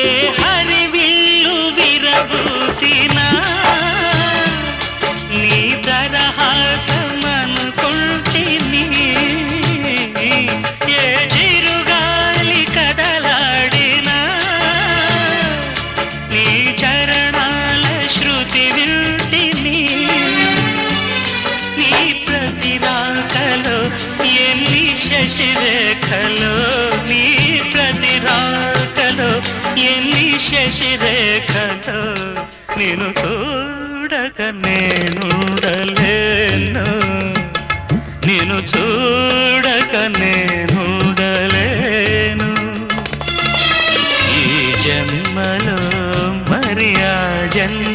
ఏ హరివిల్లు విరబూసినా నీ దరహాసమనుకుంటిని. ఏ చిరుగాలి కదలాడినా నీ చరణాల శృతి వింటిని. నీ ప్రతి రాకలో ఎన్ని శశిరేఖలో, నీ ప్రతి రాకలో ఎన్ని శశిరేఖలో, నేను చూడక నేనుండలేను, నేను చూడక నేనుండలేను. ఈ జన్మలో మరి ఆ జన్మ